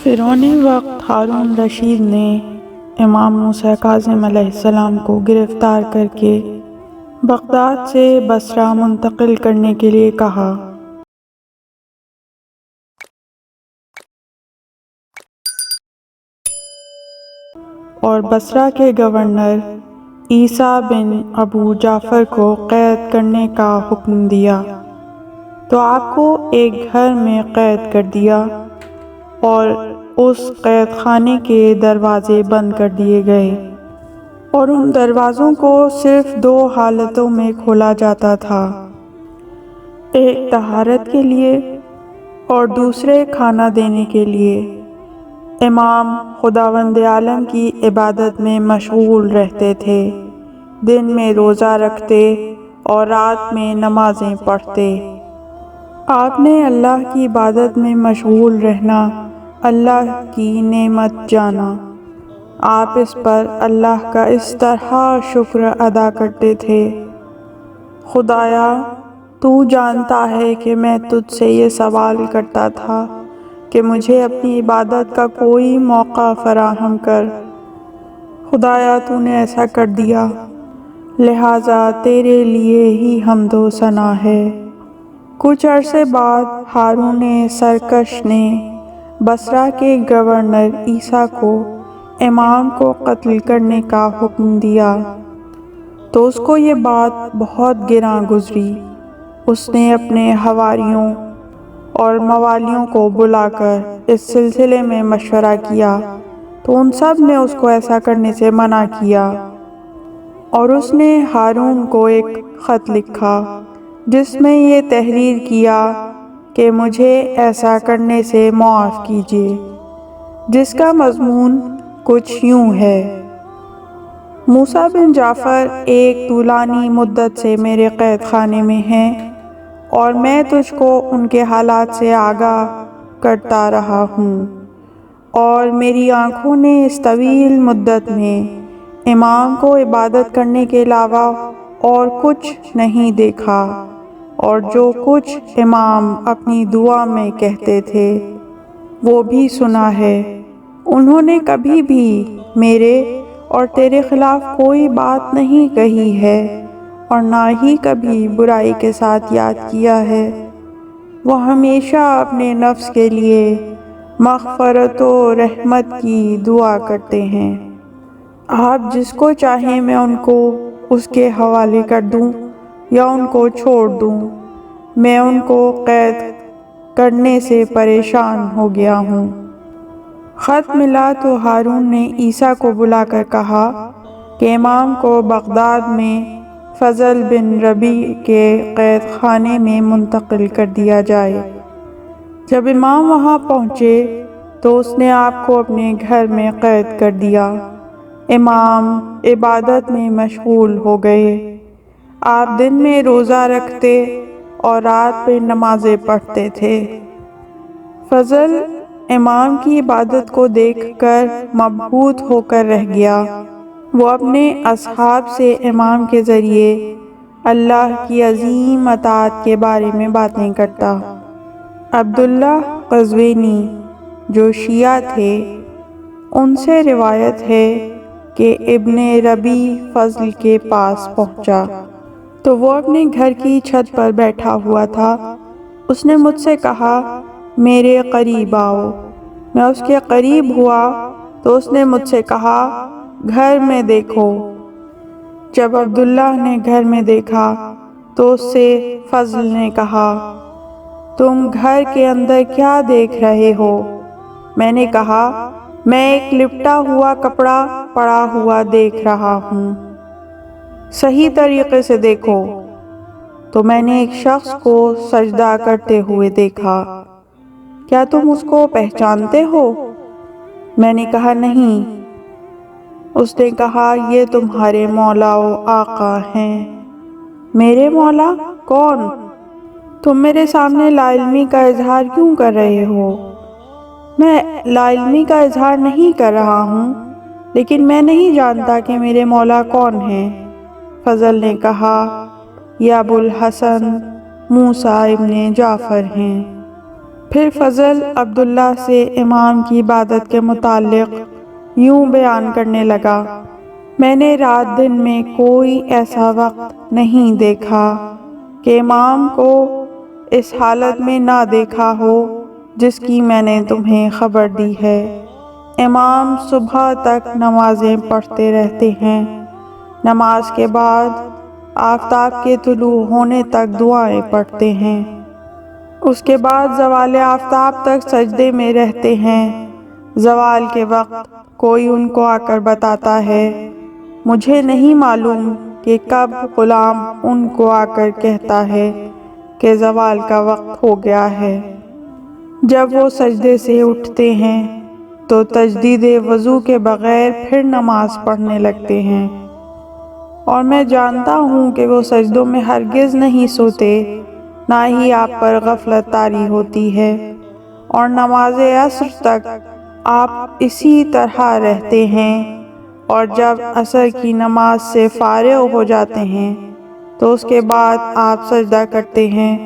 فرعون وقت ہارون رشید نے امام موسیٰ کاظم علیہ السلام کو گرفتار کر کے بغداد سے بصرہ منتقل کرنے کے لیے کہا۔ اور بصرہ کے گورنر عیسیٰ بن ابو جعفر کو قید کرنے کا حکم دیا، تو آپ کو ایک گھر میں قید کر دیا اور اس قید خانے کے دروازے بند کر دیے گئے، اور ان دروازوں کو صرف 2 حالتوں میں کھولا جاتا تھا، ایک طہارت کے لیے اور دوسرے کھانا دینے کے لیے۔ امام خداوند عالم کی عبادت میں مشغول رہتے تھے، دن میں روزہ رکھتے اور رات میں نمازیں پڑھتے۔ آپ نے اللہ کی عبادت میں مشغول رہنا اللہ کی نعمت جانا۔ آپ اس پر اللہ کا اس طرح شکر ادا کرتے تھے: خدایا، تو جانتا ہے کہ میں تجھ سے یہ سوال کرتا تھا کہ مجھے اپنی عبادت کا کوئی موقع فراہم کر۔ خدایا، تو نے ایسا کر دیا، لہٰذا تیرے لیے ہی حمد و ثنا ہے۔ کچھ عرصے بعد ہارون سرکش نے بصرہ کے گورنر عیسیٰ کو امام کو قتل کرنے کا حکم دیا، تو اس کو یہ بات بہت گراں گزری۔ اس نے اپنے حواریوں اور موالیوں کو بلا کر اس سلسلے میں مشورہ کیا، تو ان سب نے اس کو ایسا کرنے سے منع کیا، اور اس نے ہارون کو ایک خط لکھا جس میں یہ تحریر کیا کہ مجھے ایسا کرنے سے معاف کیجیے، جس کا مضمون کچھ یوں ہے: موسیٰ بن جعفر ایک طولانی مدت سے میرے قید خانے میں ہیں، اور میں تجھ کو ان کے حالات سے آگاہ کرتا رہا ہوں، اور میری آنکھوں نے اس طویل مدت میں امام کو عبادت کرنے کے علاوہ اور کچھ نہیں دیکھا، اور جو کچھ امام اپنی دعا میں کہتے تھے وہ بھی سنا ہے۔ انہوں نے کبھی بھی میرے اور تیرے خلاف کوئی بات نہیں کہی ہے، اور نہ ہی کبھی برائی کے ساتھ یاد کیا ہے۔ وہ ہمیشہ اپنے نفس کے لیے مغفرت و رحمت کی دعا کرتے ہیں۔ آپ جس کو چاہیں میں ان کو اس کے حوالے کر دوں یا ان کو چھوڑ دوں، میں ان کو قید کرنے سے پریشان ہو گیا ہوں۔ خط ملا تو ہارون نے عیسیٰ کو بلا کر کہا کہ امام کو بغداد میں فضل بن ربیع کے قید خانے میں منتقل کر دیا جائے۔ جب امام وہاں پہنچے تو اس نے آپ کو اپنے گھر میں قید کر دیا۔ امام عبادت میں مشغول ہو گئے۔ آپ دن میں روزہ رکھتے اور رات میں نمازیں پڑھتے تھے۔ فضل امام کی عبادت کو دیکھ کر مبہوت ہو کر رہ گیا۔ وہ اپنے اصحاب سے امام کے ذریعے اللہ کی عظیم اطاعت کے بارے میں باتیں کرتا۔ عبداللہ قزوینی جو شیعہ تھے، ان سے روایت ہے کہ ابن ربیع فضل کے پاس پہنچا تو وہ اپنے گھر کی چھت پر بیٹھا ہوا تھا۔ اس نے مجھ سے کہا، میرے قریب آؤ۔ میں اس کے قریب ہوا تو اس نے مجھ سے کہا، گھر میں دیکھو۔ جب عبداللہ نے گھر میں دیکھا تو اس سے فضل نے کہا، تم گھر کے اندر کیا دیکھ رہے ہو؟ میں نے کہا، میں ایک لپٹا ہوا کپڑا پڑا ہوا دیکھ رہا ہوں۔ صحیح طریقے سے دیکھو۔ تو میں نے ایک شخص کو سجدہ کرتے ہوئے دیکھا، کیا تم اس کو پہچانتے ہو؟ میں نے کہا، نہیں۔ اس نے کہا، یہ تمہارے مولا و آقا ہیں۔ میرے مولا؟ کون؟ تم میرے سامنے لا علمی کا اظہار کیوں کر رہے ہو؟ میں لا علمی کا اظہار نہیں کر رہا ہوں، لیکن میں نہیں جانتا کہ میرے مولا کون ہیں۔ فضل نے کہا، یہ ابو الحسن موسیٰ ابن جعفر ہیں۔ پھر فضل عبداللہ سے امام کی عبادت کے متعلق یوں بیان کرنے لگا، میں نے رات دن میں کوئی ایسا وقت نہیں دیکھا کہ امام کو اس حالت میں نہ دیکھا ہو جس کی میں نے تمہیں خبر دی ہے۔ امام صبح تک نمازیں پڑھتے رہتے ہیں، نماز کے بعد آفتاب کے طلوع ہونے تک دعائیں پڑھتے ہیں، اس کے بعد زوال آفتاب تک سجدے میں رہتے ہیں۔ زوال کے وقت کوئی ان کو آ کر بتاتا ہے، مجھے نہیں معلوم کہ کب غلام ان کو آ کر کہتا ہے کہ زوال کا وقت ہو گیا ہے۔ جب وہ سجدے سے اٹھتے ہیں تو تجدید وضو کے بغیر پھر نماز پڑھنے لگتے ہیں، اور میں جانتا ہوں کہ وہ سجدوں میں ہرگز نہیں سوتے، نہ ہی آپ پر غفلت طاری ہوتی ہے، اور نماز عصر تک آپ اسی طرح رہتے ہیں، اور جب عصر کی نماز سے فارغ ہو جاتے ہیں تو اس کے بعد آپ سجدہ کرتے ہیں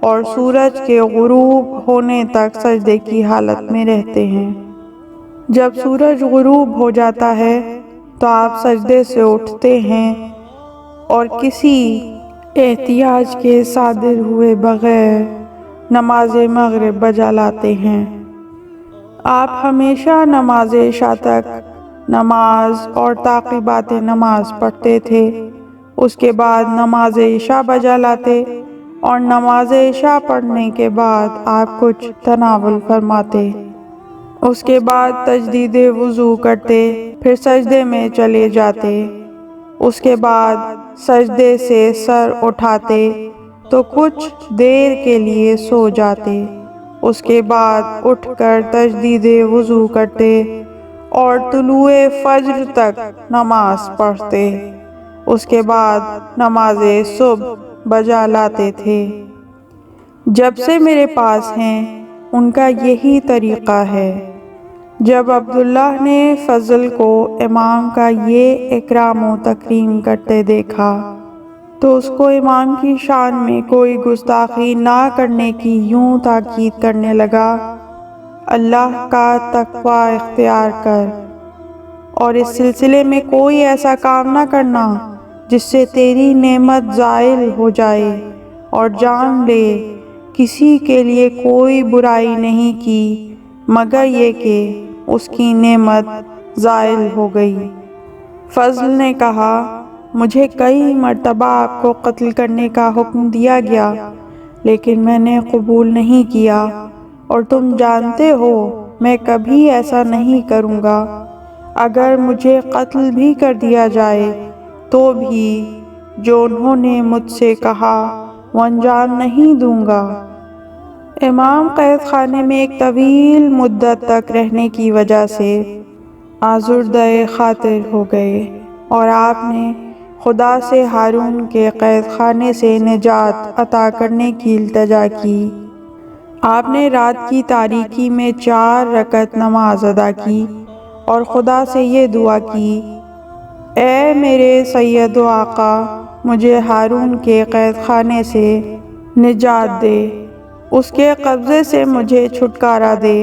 اور سورج کے غروب ہونے تک سجدے کی حالت میں رہتے ہیں۔ جب سورج غروب ہو جاتا ہے تو آپ سجدے سے اٹھتے ہیں اور کسی احتیاج کے صادر ہوئے بغیر نماز مغرب بجا لاتے ہیں۔ آپ ہمیشہ نماز عشاء تک نماز اور تعقیبات نماز پڑھتے تھے، اس کے بعد نماز عشاء بجا لاتے، اور نماز عشاء پڑھنے کے بعد آپ کچھ تناول فرماتے، اس کے بعد تجدید وضو کرتے، پھر سجدے میں چلے جاتے، اس کے بعد سجدے سے سر اٹھاتے تو کچھ دیر کے لیے سو جاتے، اس کے بعد اٹھ کر تجدید وضو کرتے اور طلوع فجر تک نماز پڑھتے، اس کے بعد نماز صبح بجا لاتے تھے۔ جب سے میرے پاس ہیں ان کا یہی طریقہ ہے۔ جب عبداللہ نے فضل کو امام کا یہ اکرام و تکریم کرتے دیکھا تو اس کو امام کی شان میں کوئی گستاخی نہ کرنے کی یوں تاکید کرنے لگا، اللہ کا تقوی اختیار کر، اور اس سلسلے میں کوئی ایسا کام نہ کرنا جس سے تیری نعمت زائل ہو جائے، اور جان لے کسی کے لیے کوئی برائی نہیں کی مگر یہ کہ اس کی نعمت زائل ہو گئی۔ فضل نے کہا، مجھے کئی مرتبہ آپ کو قتل کرنے کا حکم دیا گیا لیکن میں نے قبول نہیں کیا، اور تم جانتے ہو میں کبھی ایسا نہیں کروں گا۔ اگر مجھے قتل بھی کر دیا جائے تو بھی جو انہوں نے مجھ سے کہا وہ انجام نہیں دوں گا۔ امام قید خانے میں ایک طویل مدت تک رہنے کی وجہ سے آزردہ خاطر ہو گئے، اور آپ نے خدا سے ہارون کے قید خانے سے نجات عطا کرنے کی التجا کی۔ آپ نے رات کی تاریکی میں 4 رکعت نماز ادا کی اور خدا سے یہ دعا کی، اے میرے سید و آقا، مجھے ہارون کے قید خانے سے نجات دے، اس کے قبضے سے مجھے چھٹکارا دے،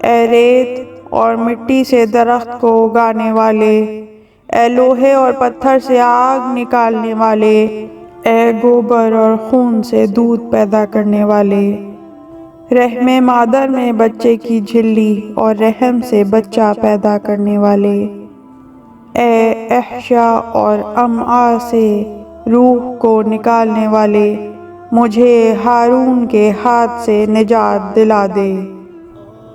اے ریت اور مٹی سے درخت کو اگانے والے، اے لوہے اور پتھر سے آگ نکالنے والے، اے گوبر اور خون سے دودھ پیدا کرنے والے، رحم مادر میں بچے کی جھلی اور رحم سے بچہ پیدا کرنے والے، اے احشاء اور امعاء سے روح کو نکالنے والے، مجھے ہارون کے ہاتھ سے نجات دلا دے۔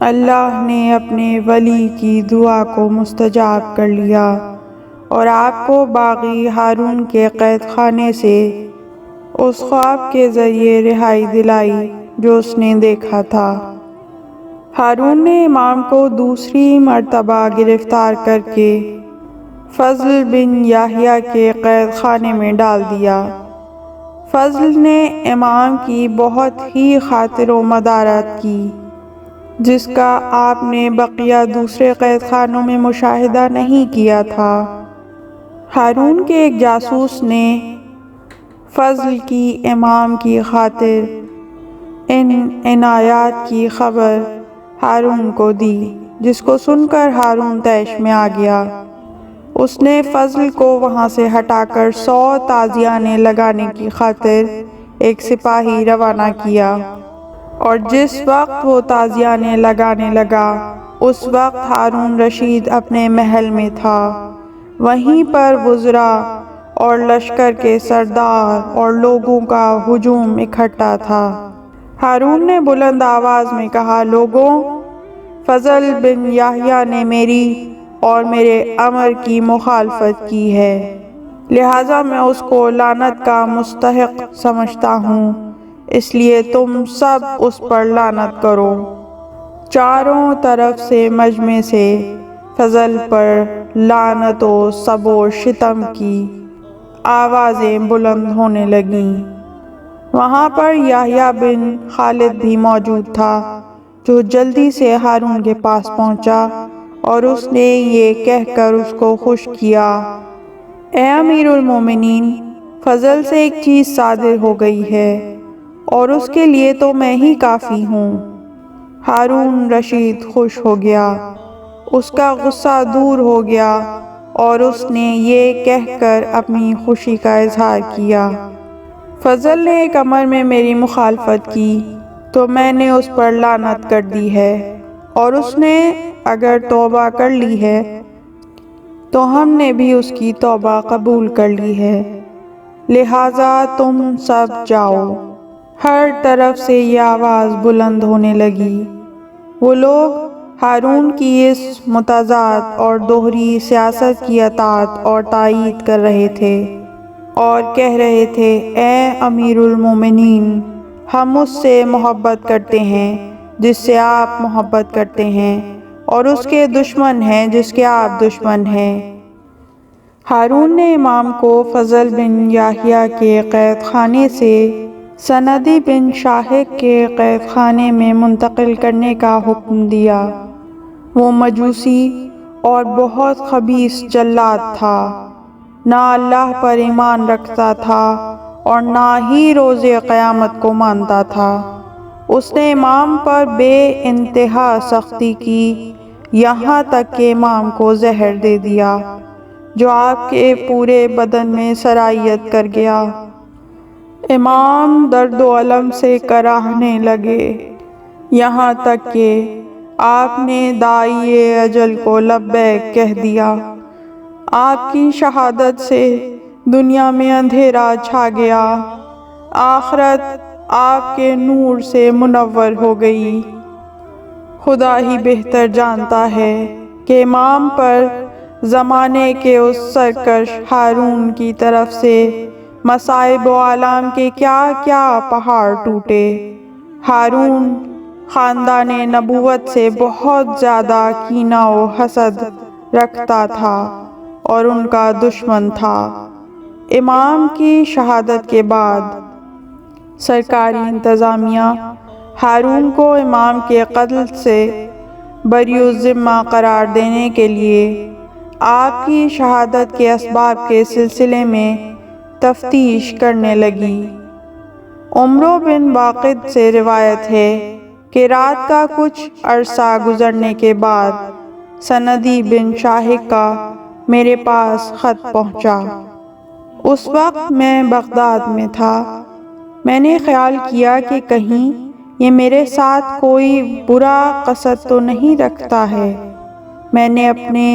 اللہ نے اپنے ولی کی دعا کو مستجاب کر لیا اور آپ کو باغی ہارون کے قید خانے سے اس خواب کے ذریعے رہائی دلائی جو اس نے دیکھا تھا۔ ہارون نے امام کو دوسری مرتبہ گرفتار کر کے فضل بن یحییٰ کے قید خانے میں ڈال دیا۔ فضل نے امام کی بہت ہی خاطر و مدارات کی جس کا آپ نے بقیہ دوسرے قید خانوں میں مشاہدہ نہیں کیا تھا۔ ہارون کے ایک جاسوس نے فضل کی امام کی خاطر ان آیات کی خبر ہارون کو دی، جس کو سن کر ہارون طیش میں آ گیا۔ اس نے فضل کو وہاں سے ہٹا کر 100 تازیانے لگانے کی خاطر ایک سپاہی روانہ کیا، اور جس وقت وہ تازیانے لگانے لگا اس وقت ہارون رشید اپنے محل میں تھا۔ وہیں پر وزراء اور لشکر کے سردار اور لوگوں کا ہجوم اکٹھا تھا۔ ہارون نے بلند آواز میں کہا، لوگوں، فضل بن یحییٰ نے میری اور میرے امر کی مخالفت کی ہے، لہٰذا میں اس کو لعنت کا مستحق سمجھتا ہوں، اس لیے تم سب اس پر لعنت کرو۔ چاروں طرف سے مجمع سے فضل پر لعنت و سب و شتم کی آوازیں بلند ہونے لگیں۔ وہاں پر یحییٰ بن خالد بھی موجود تھا، جو جلدی سے ہارون کے پاس پہنچا اور اس نے یہ کہہ کر اس کو خوش کیا، اے امیر المومنین، فضل سے ایک چیز صادر ہو گئی ہے اور اس کے لیے تو میں ہی کافی ہوں۔ ہارون رشید خوش ہو گیا، اس کا غصہ دور ہو گیا اور اس نے یہ کہہ کر اپنی خوشی کا اظہار کیا، فضل نے ایک امر میں میری مخالفت کی تو میں نے اس پر لعنت کر دی ہے، اور اس نے اگر توبہ کر لی ہے تو ہم نے بھی اس کی توبہ قبول کر لی ہے، لہٰذا تم سب جاؤ۔ ہر طرف سے یہ آواز بلند ہونے لگی۔ وہ لوگ ہارون کی اس متضاد اور دوہری سیاست کی اطاعت اور تائید کر رہے تھے اور کہہ رہے تھے، اے امیر المومنین، ہم اس سے محبت کرتے ہیں جس سے آپ محبت کرتے ہیں، اور اس کے دشمن ہیں جس کے آپ دشمن ہیں۔ ہارون نے امام کو فضل بن یحییٰ کے قید خانے سے سندی بن شاہق کے قید خانے میں منتقل کرنے کا حکم دیا۔ وہ مجوسی اور بہت خبیث جلاد تھا، نہ اللہ پر ایمان رکھتا تھا اور نہ ہی روز قیامت کو مانتا تھا۔ اس نے امام پر بے انتہا سختی کی، یہاں تک کہ امام کو زہر دے دیا، جو آپ کے پورے بدن میں سرائیت کر گیا۔ امام درد و الم سے کراہنے لگے، یہاں تک کہ آپ نے داعی اجل کو لبیک کہہ دیا۔ آپ کی شہادت سے دنیا میں اندھیرا چھا گیا، آخرت آپ کے نور سے منور ہو گئی۔ خدا ہی بہتر جانتا ہے کہ امام پر زمانے کے اس سرکش ہارون کی طرف سے مصائب و آلام کے کیا کیا پہاڑ ٹوٹے۔ ہارون خاندان نبوت سے بہت زیادہ کینہ و حسد رکھتا تھا اور ان کا دشمن تھا۔ امام کی شہادت کے بعد سرکاری انتظامیہ ہارون کو امام کے قتل سے بری الذمہ قرار دینے کے لیے آپ کی شہادت کے اسباب کے سلسلے میں تفتیش کرنے لگی۔ عمرو بن واقد سے روایت ہے کہ رات کا کچھ عرصہ گزرنے کے بعد سندی بن شاہق کا میرے پاس خط پہنچا۔ اس وقت میں بغداد میں تھا۔ میں نے خیال کیا کہ کہیں یہ میرے ساتھ کوئی برا قصد تو نہیں رکھتا ہے۔ میں نے اپنے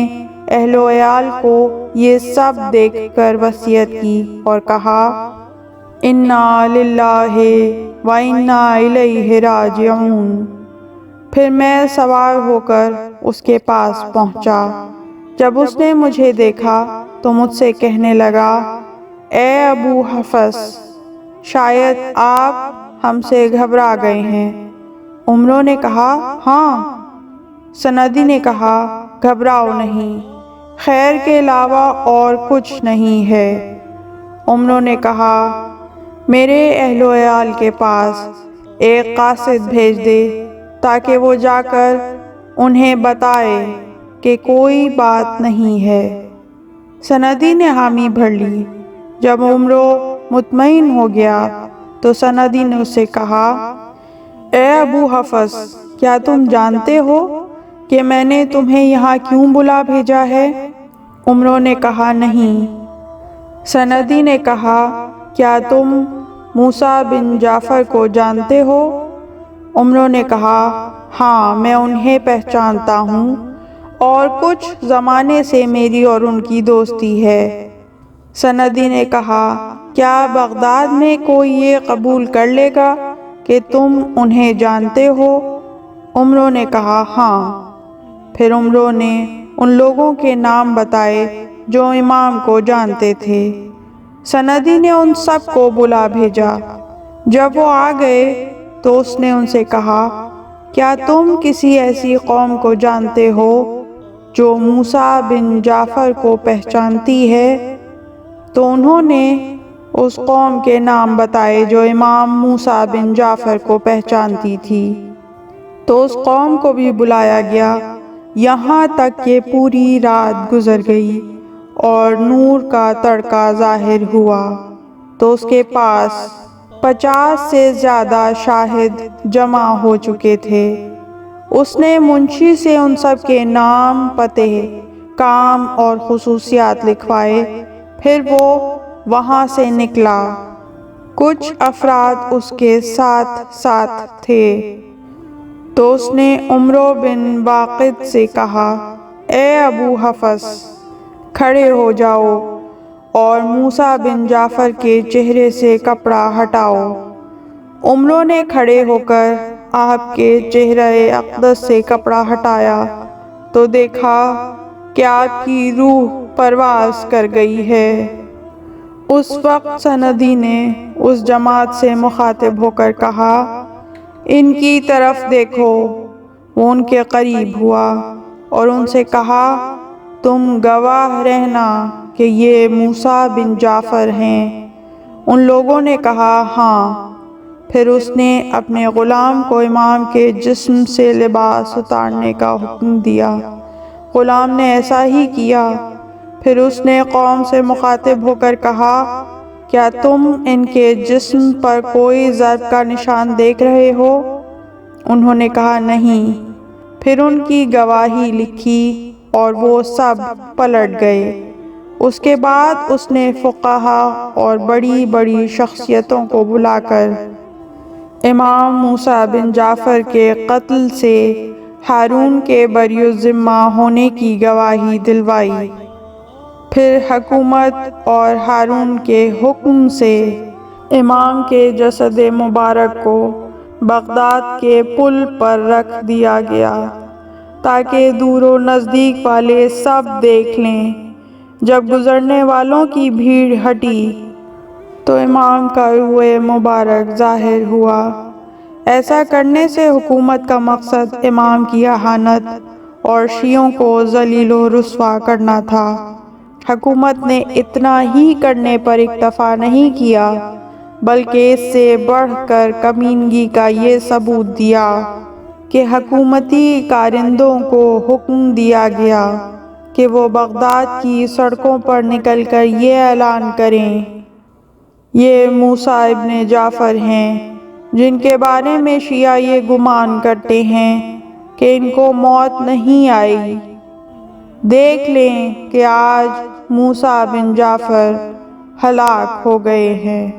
اہل و عیال کو یہ سب دیکھ کر وصیت کی اور کہا، انا للہ و انا الیہ راجعون۔ پھر میں سوار ہو کر اس کے پاس پہنچا۔ جب اس نے مجھے دیکھا تو مجھ سے کہنے لگا، اے ابو حفص، شاید آپ ہم سے گھبرا گئے ہیں۔ عمرو نے کہا، ہاں۔ سندی نے کہا، گھبراؤ نہیں، خیر کے علاوہ اور کچھ نہیں ہے۔ عمرو نے کہا، میرے اہل و عیال کے پاس ایک قاصد بھیج دے تاکہ وہ جا کر انہیں بتائے کہ کوئی بات نہیں ہے۔ سندی نے حامی بھر لی۔ جب عمرو مطمئن ہو گیا تو سندی نے اس سے کہا، اے ابو حفص، کیا تم جانتے ہو کہ میں نے تمہیں یہاں کیوں بلا بھیجا ہے؟ عمروں نے کہا نہیں۔ سندی نے کہا کیا تم موسیٰ بن جعفر کو جانتے ہو؟ عمروں نے کہا ہاں، میں انہیں پہچانتا ہوں اور کچھ زمانے سے میری اور ان کی دوستی ہے۔ سندی نے کہا کیا بغداد میں کوئی یہ قبول کر لے گا کہ تم انہیں جانتے ہو؟ عمروں نے کہا ہاں۔ پھر عمروں نے ان لوگوں کے نام بتائے جو امام کو جانتے تھے۔ سندی نے ان سب کو بلا بھیجا۔ جب وہ آ گئے تو اس نے ان سے کہا کیا تم کسی ایسی قوم کو جانتے ہو جو موسیٰ بن جعفر کو پہچانتی ہے؟ تو انہوں نے اس قوم کے نام بتائے جو امام موسیٰ بن جعفر کو پہچانتی تھی۔ تو اس قوم کو بھی بلایا گیا، یہاں تک کہ پوری رات گزر گئی اور نور کا تڑکا ظاہر ہوا تو اس کے پاس 50 سے زیادہ شاہد جمع ہو چکے تھے۔ اس نے منشی سے ان سب کے نام، پتے، کام اور خصوصیات لکھوائے۔ پھر وہ وہاں سے نکلا۔ کچھ افراد اس کے ساتھ ساتھ تھے۔ تو اس نے عمرو بن واقد سے کہا اے ابو حفص، کھڑے ہو جاؤ اور موسیٰ بن جعفر کے چہرے سے کپڑا ہٹاؤ۔ عمروں نے کھڑے ہو کر آپ کے چہرہ اقدس سے کپڑا ہٹایا تو دیکھا کہ آپ کی روح پرواز کر گئی ہے۔ اس وقت سندی نے اس جماعت سے مخاطب ہو کر کہا ان کی طرف دیکھو۔ وہ ان کے قریب ہوا اور ان سے کہا تم گواہ رہنا کہ یہ موسیٰ بن جعفر ہیں۔ ان لوگوں نے کہا ہاں۔ پھر اس نے اپنے غلام کو امام کے جسم سے لباس اتارنے کا حکم دیا۔ غلام نے ایسا ہی کیا۔ پھر اس نے قوم سے مخاطب ہو کر کہا کیا تم ان کے جسم پر کوئی ضرب کا نشان دیکھ رہے ہو؟ انہوں نے کہا نہیں۔ پھر ان کی گواہی لکھی اور وہ سب پلٹ گئے۔ اس کے بعد اس نے فقہا اور بڑی بڑی شخصیتوں کو بلا کر امام موسیٰ بن جعفر کے قتل سے ہارون کے بری الذمہ ہونے کی گواہی دلوائی۔ پھر حکومت اور ہارون کے حکم سے امام کے جسد مبارک کو بغداد کے پل پر رکھ دیا گیا تاکہ دور و نزدیک والے سب دیکھ لیں۔ جب گزرنے والوں کی بھیڑ ہٹی تو امام کا روح مبارک ظاہر ہوا۔ ایسا کرنے سے حکومت کا مقصد امام کی اہانت اور شیعوں کو ذلیل و رسوا کرنا تھا۔ حکومت نے اتنا ہی کرنے پر اکتفا نہیں کیا بلکہ اس سے بڑھ کر کمینگی کا یہ ثبوت دیا کہ حکومتی کارندوں کو حکم دیا گیا کہ وہ بغداد کی سڑکوں پر نکل کر یہ اعلان کریں یہ موسیٰ ابن جعفر ہیں جن کے بارے میں شیعہ یہ گمان کرتے ہیں کہ ان کو موت نہیں آئی۔ دیکھ لیں کہ آج موسیٰ بن جعفر ہلاک ہو گئے ہیں۔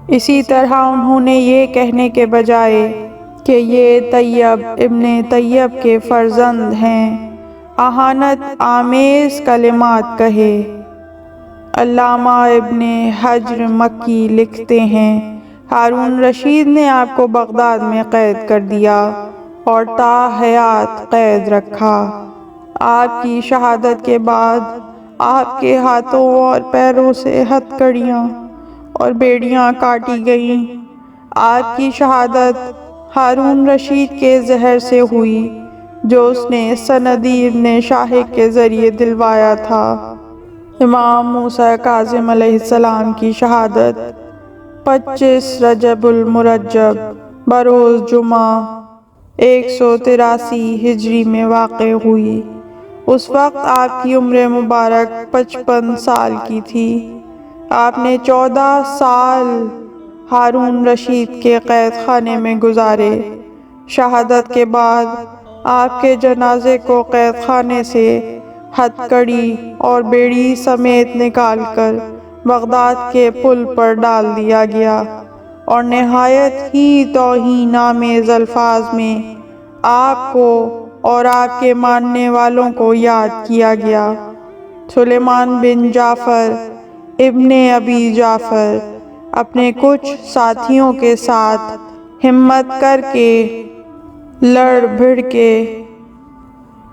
اسی طرح انہوں نے یہ کہنے کے بجائے کہ یہ طیب ابن طیب کے فرزند ہیں، اہانت آمیز کلمات کہے۔ علامہ ابن حجر مکی لکھتے ہیں ہارون رشید نے آپ کو بغداد میں قید کر دیا اور تا حیات قید رکھا۔ آپ کی شہادت کے بعد آپ کے ہاتھوں اور پیروں سے ہتھکڑیاں اور بیڑیاں کاٹی گئیں۔ آپ کی شہادت ہارون رشید کے زہر سے ہوئی جو اس نے سندی ابن شاہق کے ذریعے دلوایا تھا۔ امام موسیٰ کاظم علیہ السلام کی شہادت 25 رجب المرجب بروز جمعہ 183 ہجری میں واقع ہوئی۔ اس وقت آپ کی عمر مبارک 55 سال کی تھی۔ آپ نے 14 سال ہارون رشید کے قید خانے میں گزارے۔ شہادت کے بعد آپ کے جنازے کو قید خانے سے ہتھکڑی اور بیڑی سمیت نکال کر بغداد کے پل پر ڈال دیا گیا اور نہایت ہی توہین آمیز الفاظ میں آپ کو اور آپ کے ماننے والوں کو یاد کیا گیا۔ سلیمان بن جعفر ابن ابی جعفر اپنے کچھ ساتھیوں کے ساتھ ہمت کر کے لڑ بھڑ کے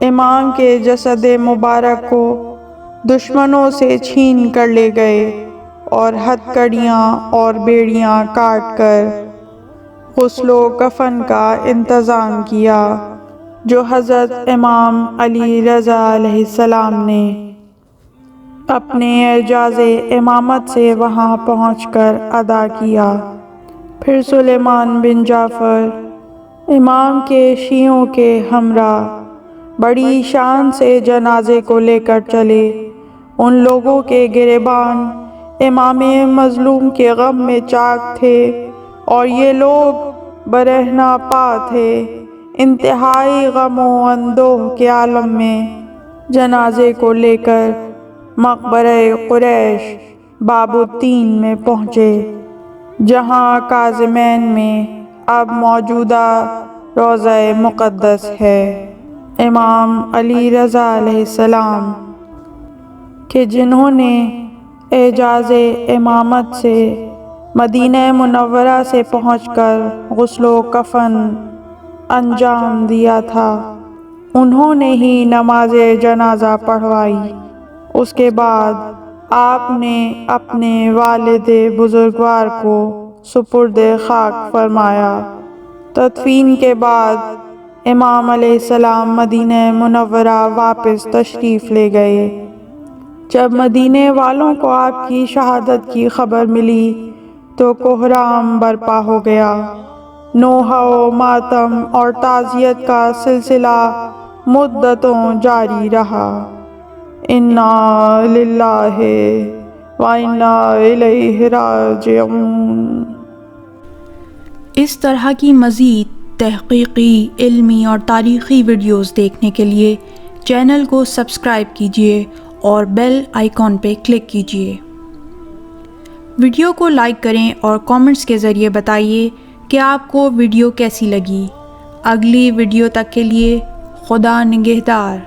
امام کے جسد مبارک کو دشمنوں سے چھین کر لے گئے اور ہتھکڑیاں اور بیڑیاں کاٹ کر غسل و کفن کا انتظام کیا، جو حضرت امام علی رضا علیہ السلام نے اپنے اعجاز امامت سے وہاں پہنچ کر ادا کیا۔ پھر سلیمان بن جعفر امام کے شیعوں کے ہمراہ بڑی شان سے جنازے کو لے کر چلے۔ ان لوگوں کے گریباں امام مظلوم کے غم میں چاک تھے اور یہ لوگ برہنہ پا تھے، انتہائی غم و اندوہ کے عالم میں جنازے کو لے کر مقبرہ قریش باب الدین میں پہنچے، جہاں کاظمین میں اب موجودہ روضہ مقدس ہے۔ امام علی رضا علیہ السلام کہ جنہوں نے اعجاز امامت سے مدینہ منورہ سے پہنچ کر غسل و کفن انجام دیا تھا، انہوں نے ہی نماز جنازہ پڑھوائی۔ اس کے بعد آپ نے اپنے والد بزرگوار کو سپرد خاک فرمایا۔ تدفین کے بعد امام علیہ السلام مدینہ منورہ واپس تشریف لے گئے۔ جب مدینے والوں کو آپ کی شہادت کی خبر ملی تو کوہرام برپا ہو گیا، نوحہ و ماتم اور تعزیت کا سلسلہ مدتوں جاری رہا۔ انا للہ و انا الیہ راجعون۔ اس طرح کی مزید تحقیقی، علمی اور تاریخی ویڈیوز دیکھنے کے لیے چینل کو سبسکرائب کیجیے اور بیل آئیکن پہ کلک کیجیے۔ ویڈیو کو لائک کریں اور کامنٹس کے ذریعے بتائیے کہ آپ کو ویڈیو کیسی لگی۔ اگلی ویڈیو تک کے لیے خدا نگہدار۔